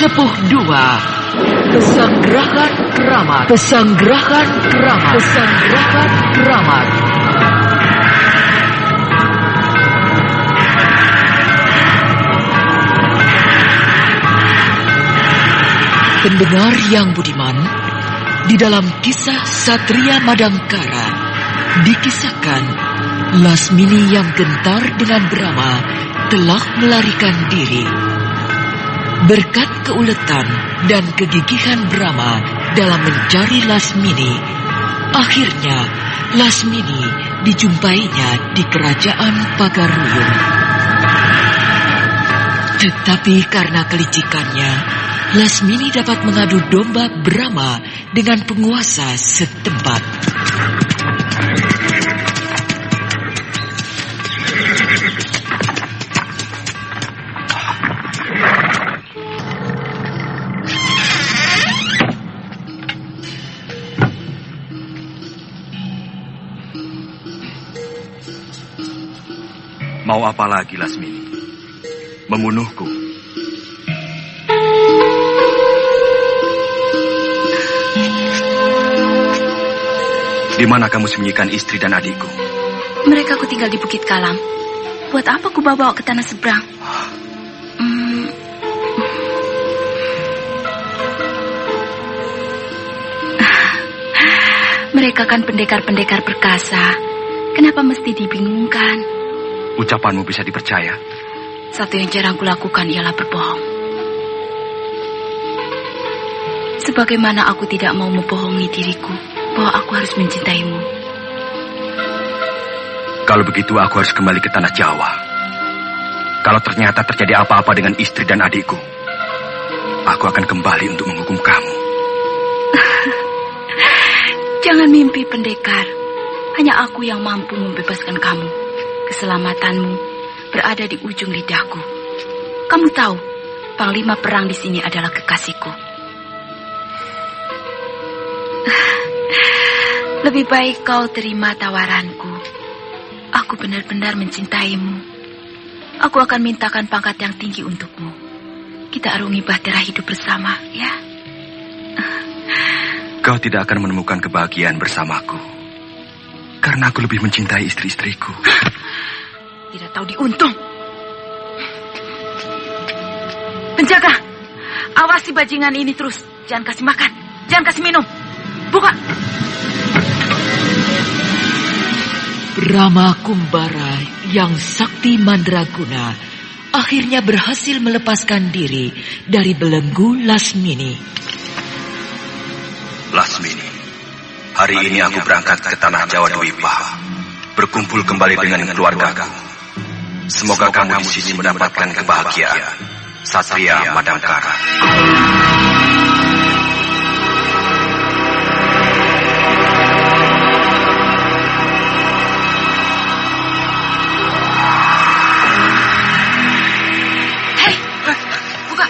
Sepuh 2, Pesanggrahan Keramat. Pesanggrahan Keramat. Pesanggrahan Keramat. Pendengar yang budiman, di dalam kisah Satria Madangkara dikisahkan Lasmini yang gentar dengan Brahma telah melarikan diri. Berkat keuletan dan kegigihan Brahma dalam mencari Lasmini, akhirnya Lasmini dijumpainya di kerajaan Pagaruyung. Tetapi karena kelicikannya, Lasmini dapat mengadu domba Brahma dengan penguasa setempat. Mau apa lagi, Lasmini? Membunuhku? Di mana kamu sembunyikan istri dan adikku? Mereka ku tinggal di Bukit Kalam. Buat apa ku bawa ke tanah seberang? Mereka kan pendekar-pendekar perkasa. Kenapa mesti dibingungkan? Ucapanmu bisa dipercaya. Satu yang jarang kulakukan ialah berbohong. Sebagaimana aku tidak mau membohongi diriku bahwa aku harus mencintaimu. Kalau begitu aku harus kembali ke tanah Jawa. Kalau ternyata terjadi apa-apa dengan istri dan adikku, aku akan kembali untuk menghukum kamu. Jangan mimpi, pendekar. Hanya aku yang mampu membebaskan kamu. Keselamatanmu berada di ujung lidahku. Kamu tahu, panglima perang di sini adalah kekasihku. Lebih baik kau terima tawaranku. Aku benar-benar mencintaimu. Aku akan mintakan pangkat yang tinggi untukmu. Kita arungi bahtera hidup bersama, ya? Kau tidak akan menemukan kebahagiaan bersamaku. Karena aku lebih mencintai istri-istriku. Tidak tahu diuntung. Penjaga, awasi bajingan ini terus. Jangan kasih makan, jangan kasih minum. Buka. Rama Kumbara yang sakti mandraguna akhirnya berhasil melepaskan diri dari belenggu Lasmini. Lasmini, hari ini aku berangkat ke tanah Jawa Dwipa, berkumpul kembali dengan keluargaku. Semoga kamu di sini mendapatkan kebahagiaan. Satria Madangkara. Hei, buka.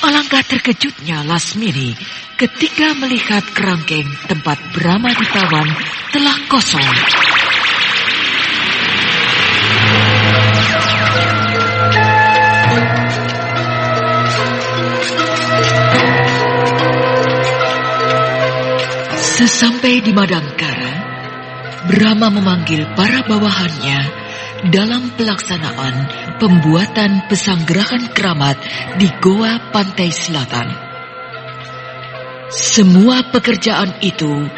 Alangkah terkejutnya Lasmini ketika melihat kerangkeng tempat Brahma ditawan telah kosong. Sesampai di Madangkara, Brahma memanggil para bawahannya dalam pelaksanaan pembuatan pesanggrahan keramat di Goa Pantai Selatan. Semua pekerjaan itu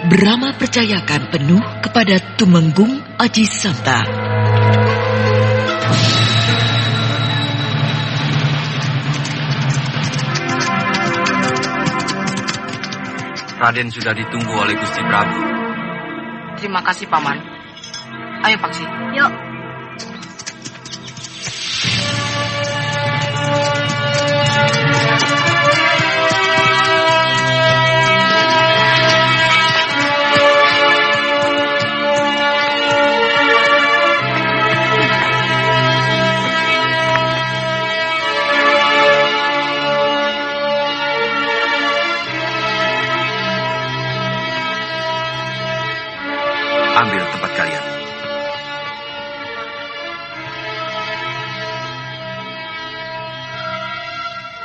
Brahma percayakan penuh kepada Tumenggung Aji Santa. Raden sudah ditunggu oleh Gusti Prabu. Terima kasih, Paman. Ayo, Paksi. Yuk.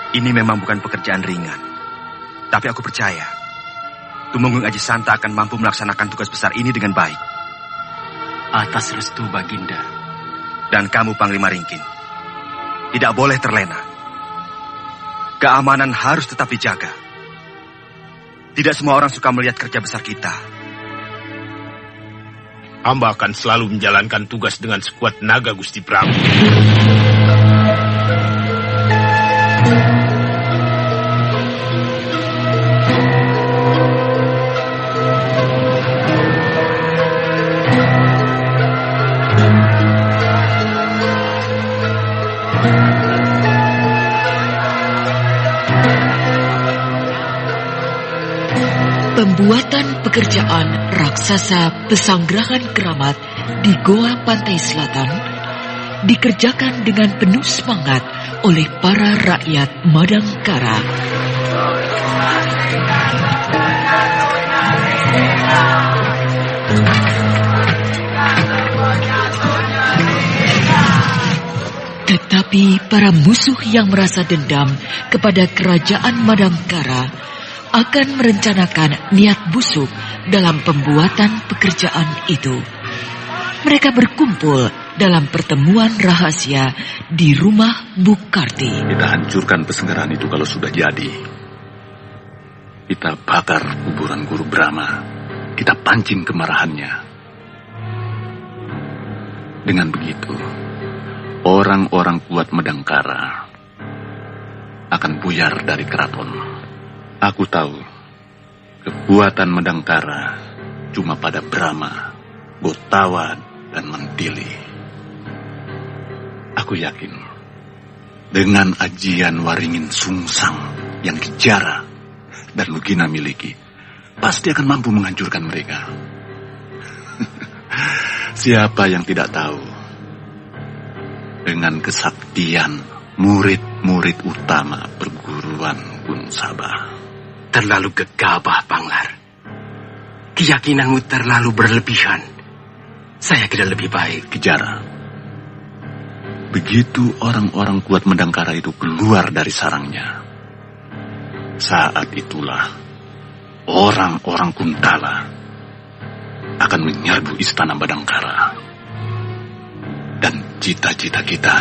Ini memang bukan pekerjaan ringan. Tapi aku percaya, Tumenggung Aji Santa akan mampu melaksanakan tugas besar ini dengan baik. Atas restu Baginda. Dan kamu, Panglima Ringkin, tidak boleh terlena. Keamanan harus tetap dijaga. Tidak semua orang suka melihat kerja besar kita. Hamba akan selalu menjalankan tugas dengan sekuat tenaga, Gusti Prabu. Pembuatan pekerjaan raksasa pesanggerahan keramat di Goa Pantai Selatan dikerjakan dengan penuh semangat oleh para rakyat Madangkara. Tetapi para musuh yang merasa dendam kepada kerajaan Madangkara akan merencanakan niat busuk dalam pembuatan pekerjaan itu. Mereka berkumpul dalam pertemuan rahasia di rumah Bukarti. Kita hancurkan pesenggerahan itu kalau sudah jadi. Kita bakar kuburan Guru Brahma. Kita pancing kemarahannya. Dengan begitu, orang-orang kuat Madangkara akan buyar dari keraton. Aku tahu, kekuatan Madangkara cuma pada Brahma, Gotawa, dan Mantili. Aku yakin, dengan ajian Waringin Sungsang yang Kijara dan Lugina miliki, pasti akan mampu menghancurkan mereka. Siapa yang tidak tahu, dengan kesaktian murid-murid utama perguruan Gunung Sabah. Terlalu gegabah, Panglar. Keyakinanmu terlalu berlebihan. Saya kira lebih baik. Kijara, begitu orang-orang kuat Madangkara itu keluar dari sarangnya, saat itulah orang-orang Kuntala akan menyerbu istana Madangkara. Dan cita-cita kita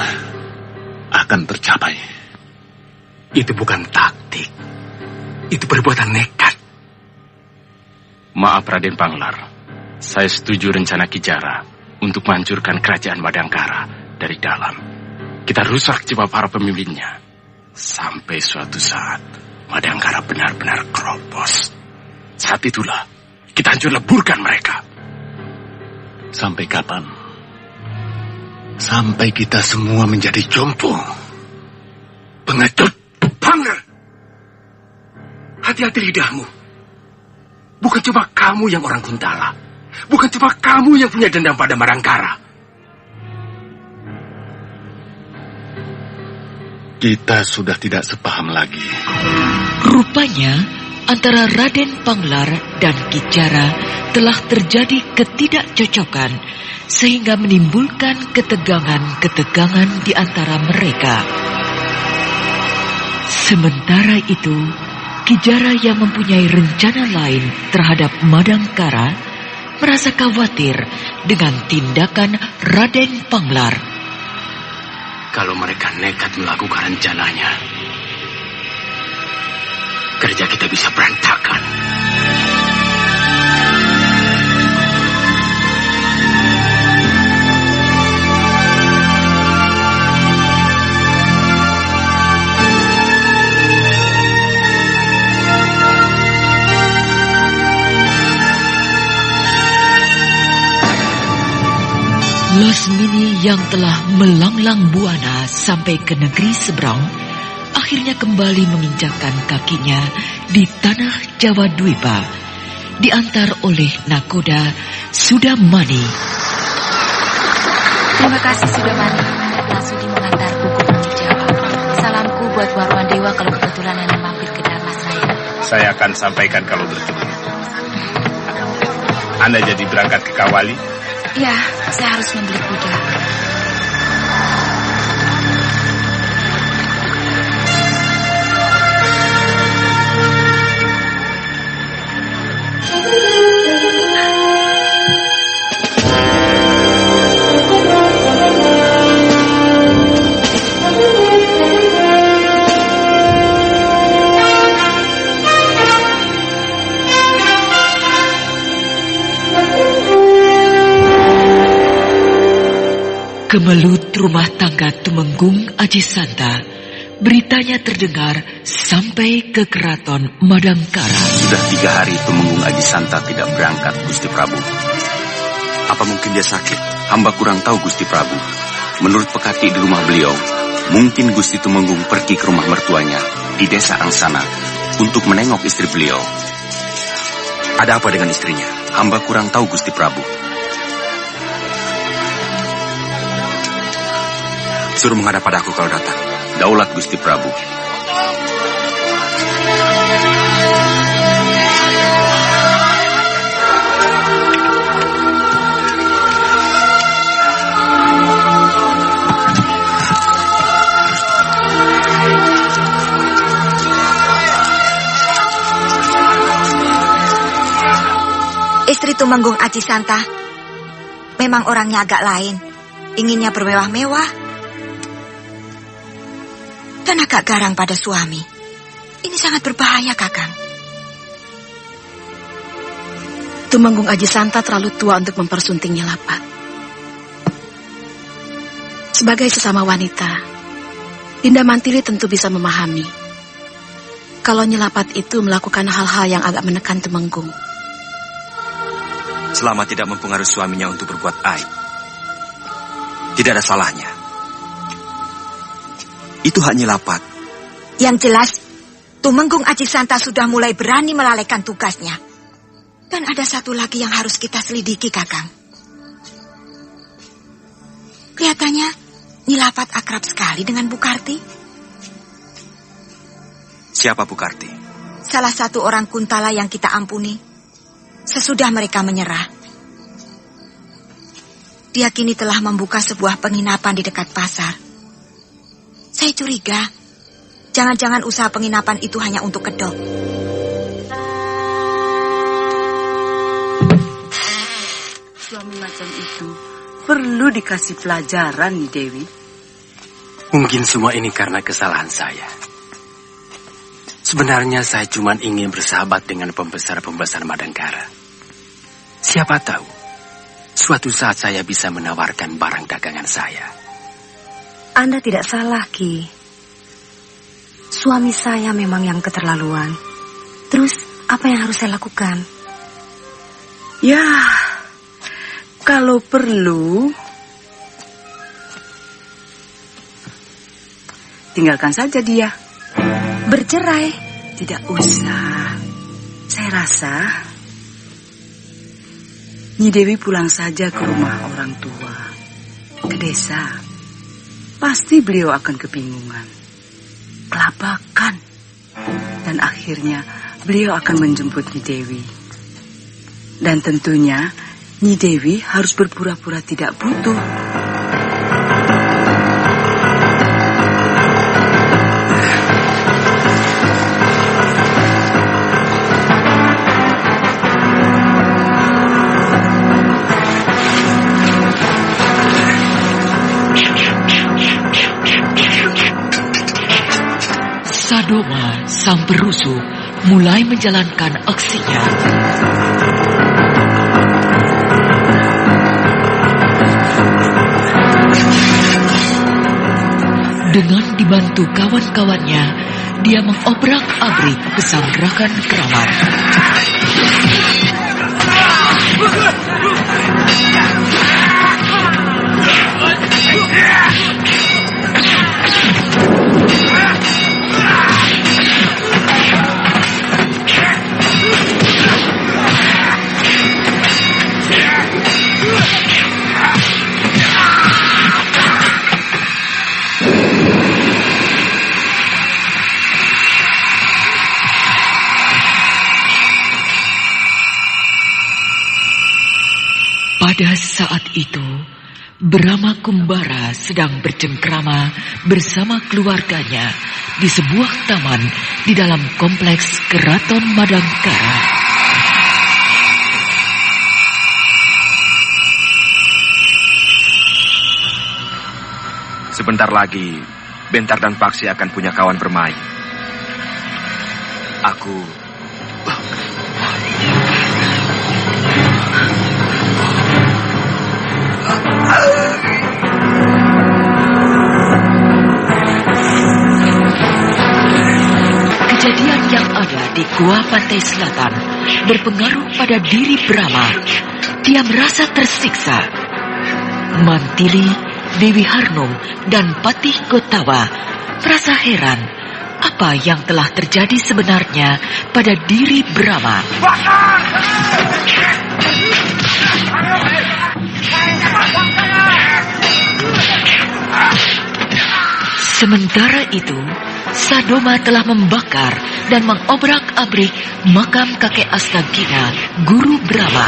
akan tercapai. Itu bukan taktik. Itu perbuatan nekat. Maaf Raden Panglar, saya setuju rencana Kijara untuk menghancurkan kerajaan Madangkara dari dalam. Kita rusak jiwa para pemimpinnya. Sampai suatu saat, Madangkara benar-benar keropos. Saat itulah, kita hancur leburkan mereka. Sampai kapan? Sampai kita semua menjadi jompo. Pengecut, Panglar! Hati-hati lidahmu. Bukan cuma kamu yang orang Kuntala. Bukan cuma kamu yang punya dendam pada Madangkara. Kita sudah tidak sepaham lagi. Rupanya antara Raden Panglar dan Kijara telah terjadi ketidakcocokan sehingga menimbulkan ketegangan-ketegangan di antara mereka. Sementara itu, Kijara yang mempunyai rencana lain terhadap Madangkara merasa khawatir dengan tindakan Raden Panglar. Kalau mereka nekat melakukan rencananya, kerja kita bisa berantakan. Lasmini yang telah melanglang buana sampai ke negeri seberang, akhirnya kembali menginjakkan kakinya di tanah Jawa Dwipa, diantar oleh Nakoda Sudamani. Terima kasih Sudamani telah sudi mengantarku ke Bumi Jawa. Salamku buat Warwan Dewa kalau kebetulan Anda mampir ke Dharmasraya. Saya akan sampaikan kalau bertemu. Anda jadi berangkat ke Kawali? Ya, saya harus membeli kuda. Kemelut rumah tangga Tumenggung Aji Santa, beritanya terdengar sampai ke keraton Madangkara. Sudah 3 hari Tumenggung Aji Santa tidak berangkat, Gusti Prabu. Apa mungkin dia sakit? Hamba kurang tahu, Gusti Prabu. Menurut pekati di rumah beliau, mungkin Gusti Tumenggung pergi ke rumah mertuanya di desa Angsana untuk menengok istri beliau. Ada apa dengan istrinya? Hamba kurang tahu, Gusti Prabu. Suruh menghadap padaku kalau datang. Daulat, Gusti Prabu. Istri Tumenggung Aji Santa memang orangnya agak lain. Inginnya bermewah-mewah dan agak garang pada suami. Ini sangat berbahaya, Kakang. Tumenggung Aji Santa terlalu tua untuk mempersunting Nyelapat. Sebagai sesama wanita, Dinda Mantili tentu bisa memahami kalau Nyelapat itu melakukan hal-hal yang agak menekan Tumenggung. Selama tidak mempengaruhi suaminya untuk berbuat aib, tidak ada salahnya. Itu hak Nyelapat. Yang jelas, Tumenggung Aji Santa sudah mulai berani melalaikan tugasnya. Dan ada satu lagi yang harus kita selidiki, Kakang. Kelihatannya Nyelapat akrab sekali dengan Bu Karti. Siapa Bu Karti? Salah satu orang Kuntala yang kita ampuni sesudah mereka menyerah. Dia kini telah membuka sebuah penginapan di dekat pasar. Saya curiga, jangan-jangan usaha penginapan itu hanya untuk kedok. Suami macam itu perlu dikasih pelajaran, Nyi Dewi. Mungkin semua ini karena kesalahan saya. Sebenarnya saya cuma ingin bersahabat dengan pembesar-pembesar Madangkara. Siapa tahu, suatu saat saya bisa menawarkan barang dagangan saya. Anda tidak salah, Ki. Suami saya memang yang keterlaluan. Terus, apa yang harus saya lakukan? Ya, kalau perlu, tinggalkan saja dia. Bercerai? Tidak usah. Saya rasa Nyi Dewi pulang saja ke rumah orang tua, ke desa. Pasti beliau akan kebingungan, kelabakan, dan akhirnya beliau akan menjemput Nyi Dewi. Dan tentunya Nyi Dewi harus berpura-pura tidak butuh. Sadoma, sang perusuh, mulai menjalankan aksinya. Dengan dibantu kawan-kawannya, dia mengobrak-abrik pesanggrahan keramat. Pada saat itu, Brahma Kumbara sedang bercengkrama bersama keluarganya di sebuah taman di dalam kompleks Keraton Madangkara. Sebentar lagi, Bentar dan Paksi akan punya kawan bermain. Aku... berada di gua pantai selatan berpengaruh pada diri Brahma. Dia merasa tersiksa. Mantili, Dewi Harnum, dan Patih Gotawa merasa heran apa yang telah terjadi sebenarnya pada diri Brahma. Sementara itu, Sadoma telah membakar dan mengobrak-abrik makam kakek Astagina, guru Brahma.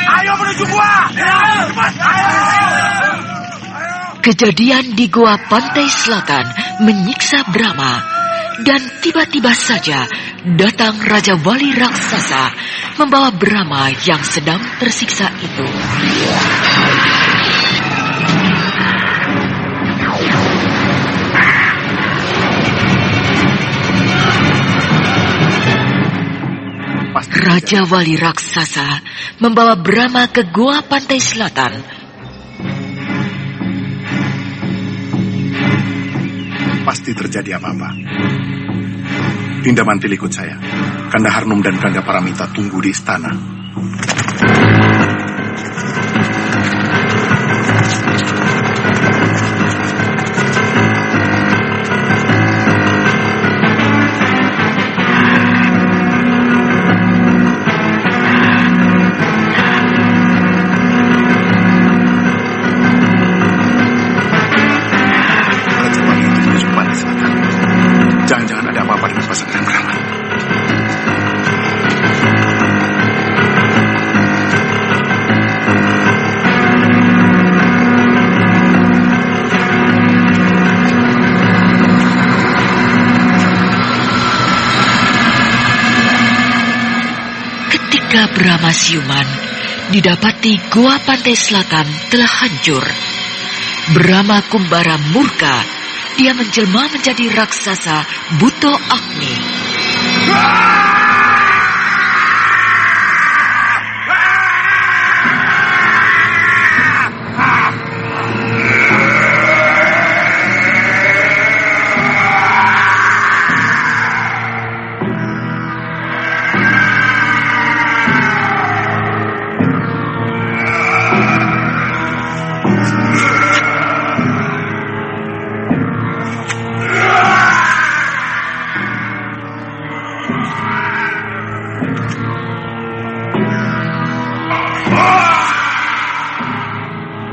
Ayo menuju gua! Kejadian di gua pantai selatan menyiksa Brahma. Dan tiba-tiba saja datang Raja Wali Raksasa membawa Brahma yang sedang tersiksa itu. Raja Wali Raksasa membawa Brahma ke gua pantai selatan. Pasti terjadi apa-apa. Dinda Mantili ikut saya. Kanda Harnum dan Kanda Paramita tunggu di istana. Jangan-jangan ada apa-apa dengan pasangan Brahma. Ketika Brahma siuman didapati gua pantai selatan telah hancur, Brahma Kumbara murka. Dia menjelma menjadi raksasa Buto Agni.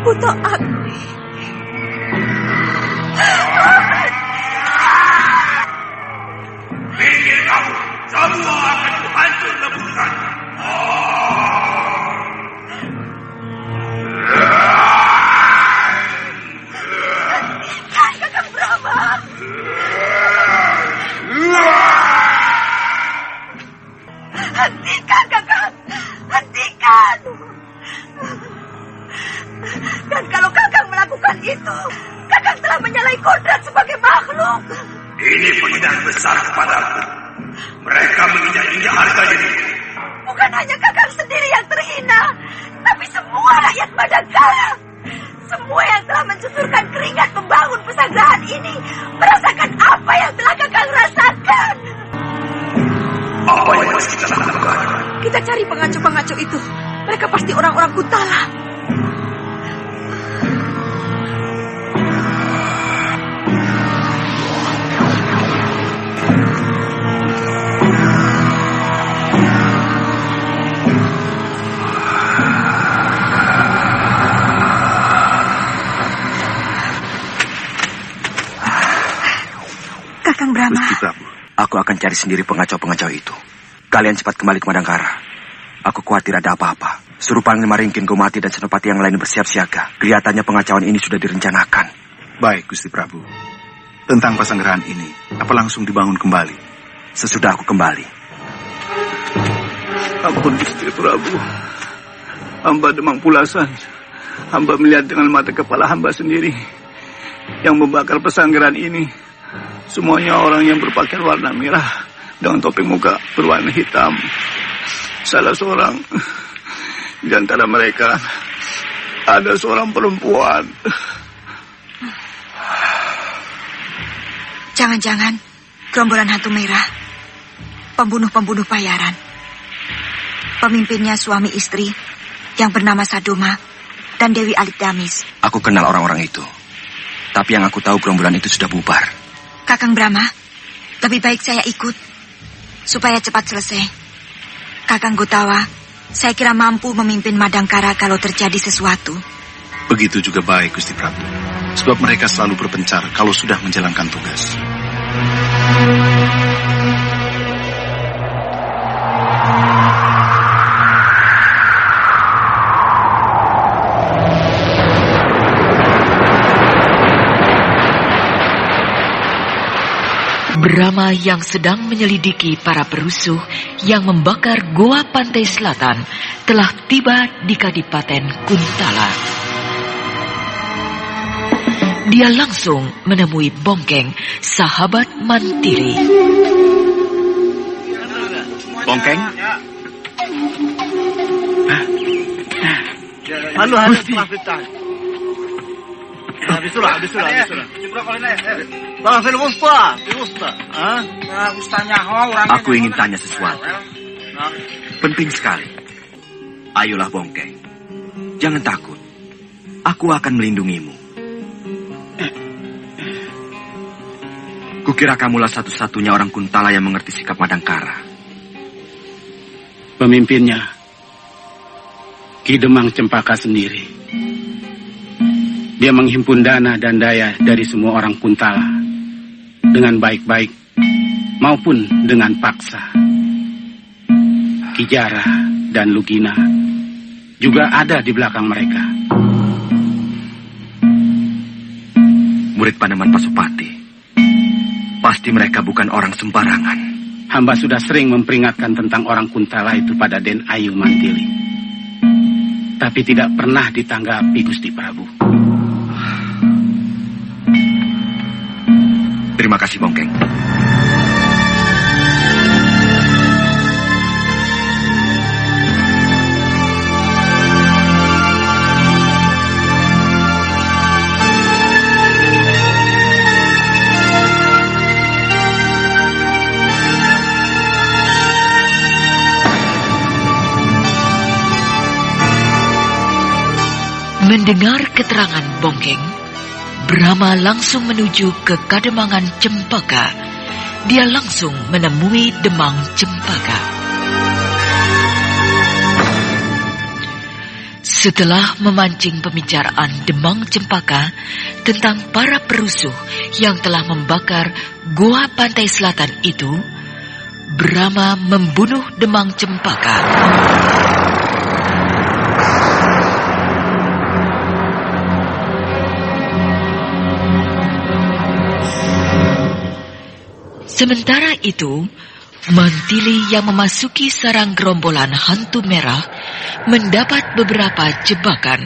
Buto Agni. Pikir kamu, semua akan hancur leburkan. Hentikan, Kakang Brahma. Hentikan, Kakang. Hentikan. Dan kalau Kakang melakukan itu, Kakang telah menyalahi kodrat sebagai makhluk. Ini penghinaan besar kepadaku. Mereka menginjak-injak harga diri. Bukan hanya Kakang sendiri yang terhina, tapi semua rakyat Madangkara. Semua yang telah mencucurkan keringat membangun pesanggrahan ini merasakan apa yang telah Kakang rasakan. Apa yang harus kita lakukan? Kita cari pengacau-pengacau itu. Mereka pasti orang-orang Kutala. Kakang Brahma. Gusti Prabu, aku akan cari sendiri pengacau-pengacau itu. Kalian cepat kembali ke Madangkara. Aku khawatir ada apa-apa. Suruh Panglima Ringkin, Gomati, dan Senopati yang lain bersiap siaga. Kelihatannya pengacauan ini sudah direncanakan. Baik, Gusti Prabu. Tentang pasanggrahan ini, apa langsung dibangun kembali? Sesudah aku kembali. Ampun Gusti Prabu. Hamba demam pulasan. Hamba melihat dengan mata kepala hamba sendiri. Yang membakar pasanggrahan ini, semuanya orang yang berpakaian warna merah dengan topeng muka berwarna hitam. Salah seorang Di antara mereka ada seorang perempuan. Jangan-jangan gerombolan hantu merah, pembunuh-pembunuh bayaran. Pemimpinnya suami istri yang bernama Sadoma dan Dewi Alikdamis. Aku kenal orang-orang itu. Tapi yang aku tahu gerombolan itu sudah bubar. Kakang Brahma, lebih baik saya ikut supaya cepat selesai. Kakang Gotawa, saya kira mampu memimpin Madangkara kalau terjadi sesuatu. Begitu juga baik, Gusti Prabu. Sebab mereka selalu berpencar kalau sudah menjalankan tugas. Brahma yang sedang menyelidiki para perusuh yang membakar Goa Pantai Selatan telah tiba di Kadipaten Kuntala. Dia langsung menemui Bongkeng, sahabat Mantili. Bongkeng? Gusti. Bisulah. Aku ingin tanya sesuatu. Penting sekali. Ayolah Bongkeng. Jangan takut. Aku akan melindungimu. Kukira kamulah satu-satunya orang Kuntala yang mengerti sikap Madangkara. Pemimpinnya Ki Demang Cempaka sendiri. Dia menghimpun dana dan daya dari semua orang Kuntala dengan baik-baik maupun dengan paksa. Ki Jara dan Lugina juga ada di belakang mereka. Murid Panemon Pasupati. Pasti mereka bukan orang sembarangan. Hamba sudah sering memperingatkan tentang orang Kuntala itu pada Den Ayu Mantili. Tapi tidak pernah ditanggapi Gusti Prabu. Terima kasih Bongkeng. Mendengar keterangan Bongkeng, Brahma langsung menuju ke Kademangan Cempaka. Dia langsung menemui Demang Cempaka. Setelah memancing pembicaraan Demang Cempaka tentang para perusuh yang telah membakar Goa Pantai Selatan itu, Brahma membunuh Demang Cempaka. Sementara itu, Mantili yang memasuki sarang gerombolan hantu merah mendapat beberapa jebakan.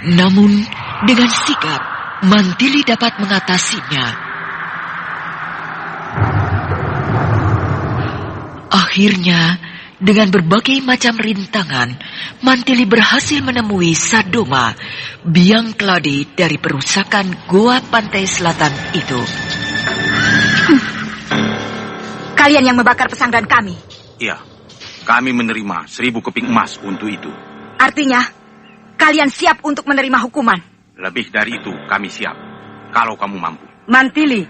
Namun, dengan sigap, Mantili dapat mengatasinya. Akhirnya, dengan berbagai macam rintangan, Mantili berhasil menemui Sadoma, biang keladi dari perusakan Goa Pantai Selatan itu. Kalian yang membakar pesanggrahan kami. Iya, kami menerima 1000 keping emas untuk itu. Artinya, kalian siap untuk menerima hukuman. Lebih dari itu, kami siap. Kalau kamu mampu. Mantili,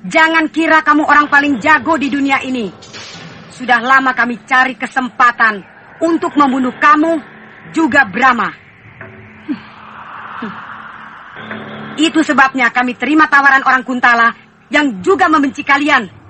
jangan kira kamu orang paling jago di dunia ini. Sudah lama kami cari kesempatan untuk membunuh kamu, juga Brahma. Itu sebabnya kami terima tawaran orang Kuntala yang juga membenci kalian.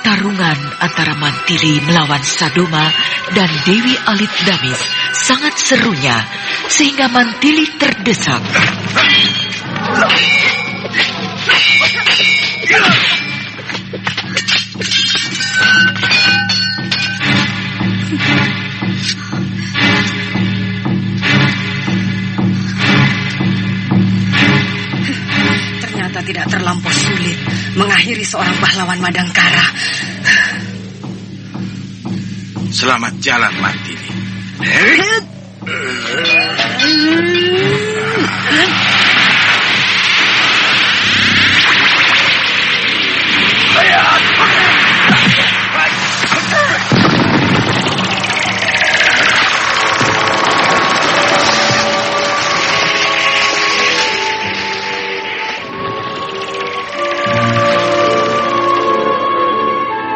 Pertarungan antara Mantili melawan Sadoma dan Dewi Alit Damis sangat serunya, sehingga Mantili terdesak. Ternyata tidak terlampau sulit mengakhiri seorang pahlawan Madangkara. Selamat jalan, Mantili.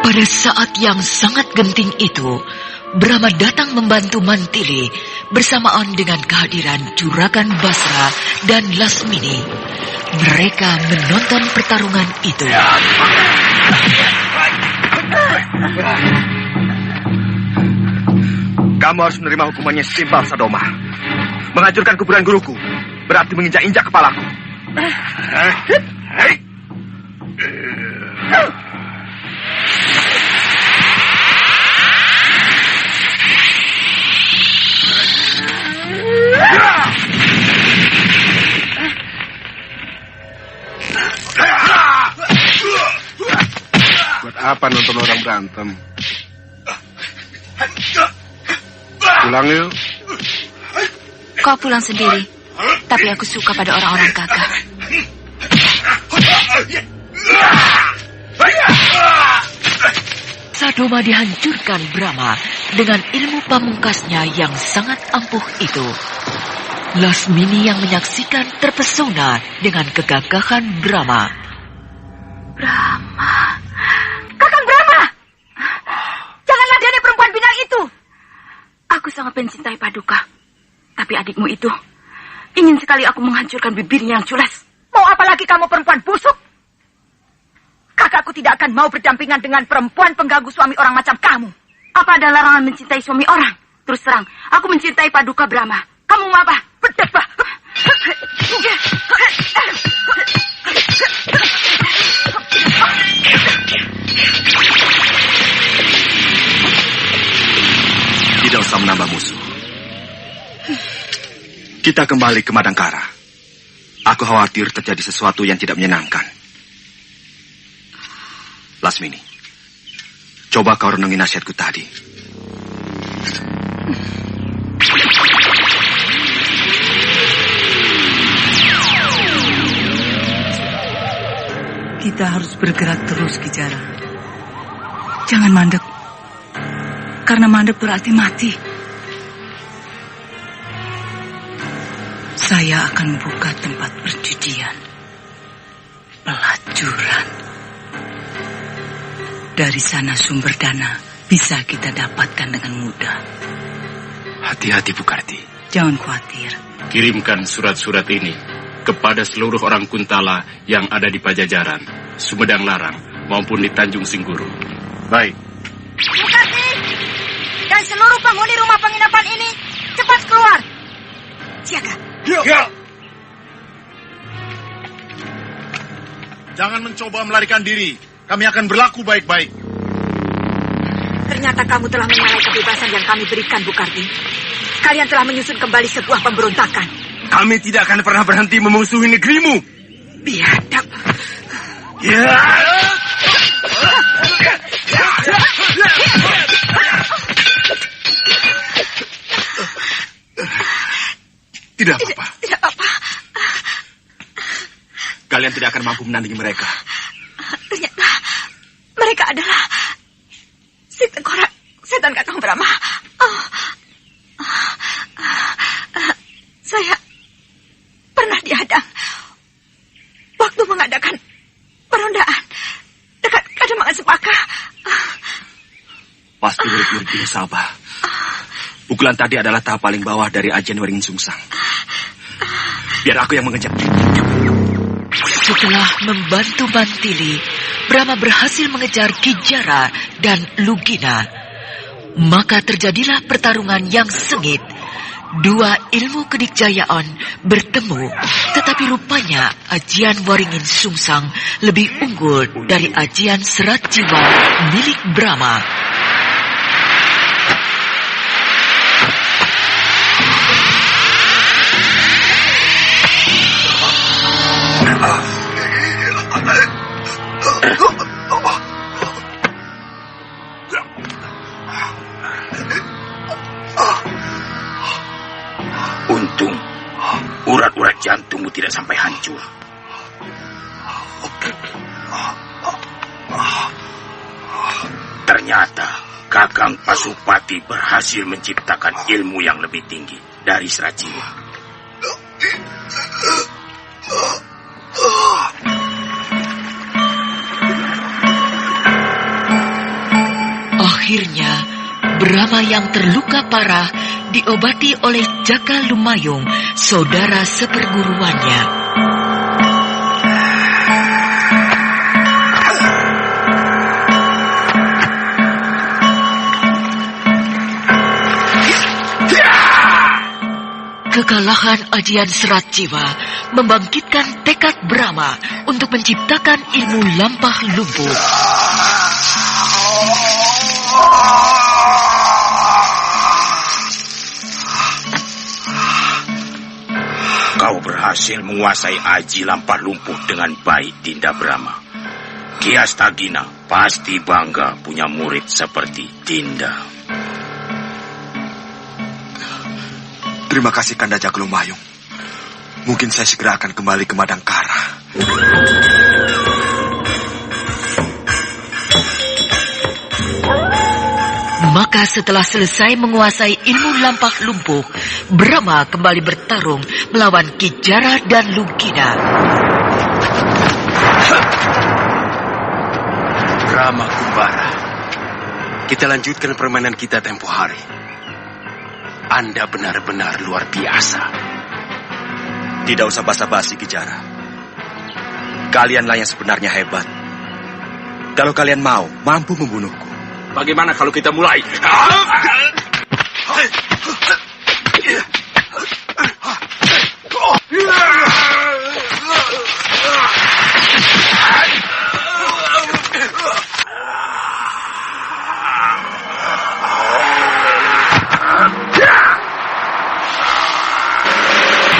Pada saat yang sangat genting itu, Brahma datang membantu Mantili bersamaan dengan kehadiran Juragan Basra dan Lasmini. Mereka menonton pertarungan itu. Kamu harus menerima hukumannya setimpal, Sadoma. Menghancurkan kuburan guruku berarti menginjak-injak kepalaku. Buat apa nonton orang berantem? Pulang yuk. Kau pulang sendiri, tapi aku suka pada orang-orang gagah. Sadoma dihancurkan Brahma dengan ilmu pamungkasnya yang sangat ampuh itu. Lasmini yang menyaksikan terpesona dengan kegagahan Brahma. Brahma. Kakang Brahma! Jangan ladeni perempuan binal itu. Aku sangat mencintai Paduka. Tapi adikmu itu ingin sekali aku menghancurkan bibirnya yang culas. Mau apa lagi kamu perempuan busuk? Kakakku tidak akan mau berdampingan dengan perempuan pengganggu suami orang macam kamu. Apa ada larangan mencintai suami orang? Terus terang, aku mencintai Paduka Brahma. Kamu mau apa? Berdebah. Tidak usah menambah musuh. Kita kembali ke Madangkara. Aku khawatir terjadi sesuatu yang tidak menyenangkan. Lasmini, coba kau renungi nasihatku tadi. Kita harus bergerak terus, Kijara. Jangan mandek. Karena mandek berarti mati. Saya akan buka tempat perjudian. Pelacuran. Dari sana sumber dana bisa kita dapatkan dengan mudah. Hati-hati, Bukarti. Jangan khawatir. Kirimkan surat-surat ini kepada seluruh orang Kuntala yang ada di Pajajaran, Sumedang Larang, maupun di Tanjung Singguru. Baik. Bukarti dan seluruh penghuni rumah penginapan ini cepat keluar. Siaga. Ya. Jangan mencoba melarikan diri. Kami akan berlaku baik-baik. Ternyata kamu telah menyalahi kebebasan yang kami berikan, Bukarti. Kalian telah menyusun kembali sebuah pemberontakan. Kami tidak akan pernah berhenti memusuhi negerimu. Biadab. Ya. Tidak apa-apa. Tidak apa-apa. Kalian tidak akan mampu menandingi mereka. Ternyata mereka adalah si tengkorak setan Kakang Brahma. Saya pernah dihadang waktu mengadakan perondaan dekat Kademangan Sepaka. Pasti murid-murid Bini Sabah. Pukulan tadi adalah tahap paling bawah dari ajian Waringin Sungsang. Biar aku yang mengejar. Setelah membantu Mantili, Brahma berhasil mengejar Kijara dan Lugina. Maka terjadilah pertarungan yang sengit. Dua ilmu kedikjayaan bertemu, tetapi rupanya ajian Waringin Sungsang lebih unggul dari ajian Serat Jiwa milik Brahma. Untung urat-urat jantungmu tidak sampai hancur. Ternyata Kakang Pasupati berhasil menciptakan ilmu yang lebih tinggi dari Serat Jiwa. Akhirnya, Brahma yang terluka parah diobati oleh Jaka Lumayung, saudara seperguruannya. Kekalahan ajian Serat Jiwa membangkitkan tekad Brahma untuk menciptakan ilmu lampah lumpuh. Kau berhasil menguasai aji lampah lumpuh dengan baik, Dinda Brahma. Ki Astagina pasti bangga punya murid seperti Dinda. Terima kasih Kanda Jaka Lumayung. Mungkin saya segera akan kembali ke Madangkara. Maka setelah selesai menguasai ilmu lampah lumpuh, Brahma kembali bertarung melawan Kijara dan Lugina. Brahma Kumbara, kita lanjutkan permainan kita tempo hari. Anda benar-benar luar biasa. Tidak usah basa-basi, Kijara. Kalianlah yang sebenarnya hebat. Kalau kalian mampu membunuhku. Bagaimana kalau kita mulai?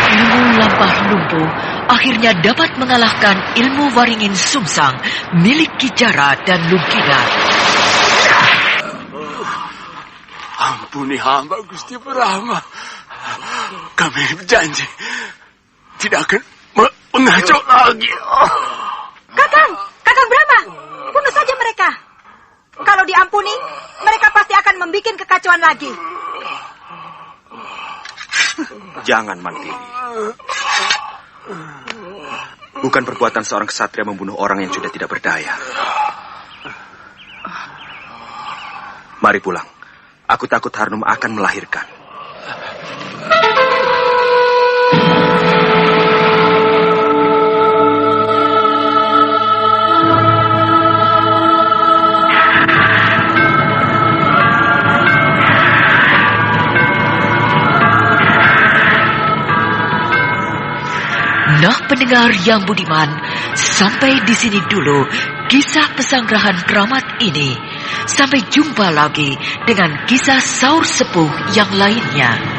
Ilmu lampah lumpuh akhirnya dapat mengalahkan ilmu Waringin Sungsang milik Kijara dan Lugina. Ampuni hamba, Gusti Brahma. Kami berjanji tidak akan mengaco lagi. Kakang Brahma, bunuh saja mereka. Kalau diampuni, mereka pasti akan membuat kekacauan lagi. Jangan, Mantili. Bukan perbuatan seorang ksatria membunuh orang yang sudah tidak berdaya. Mari pulang. Aku takut Harnum akan melahirkan. Nah, pendengar yang budiman, sampai di sini dulu kisah pesanggrahan keramat ini. Sampai jumpa lagi dengan kisah Saur Sepuh yang lainnya.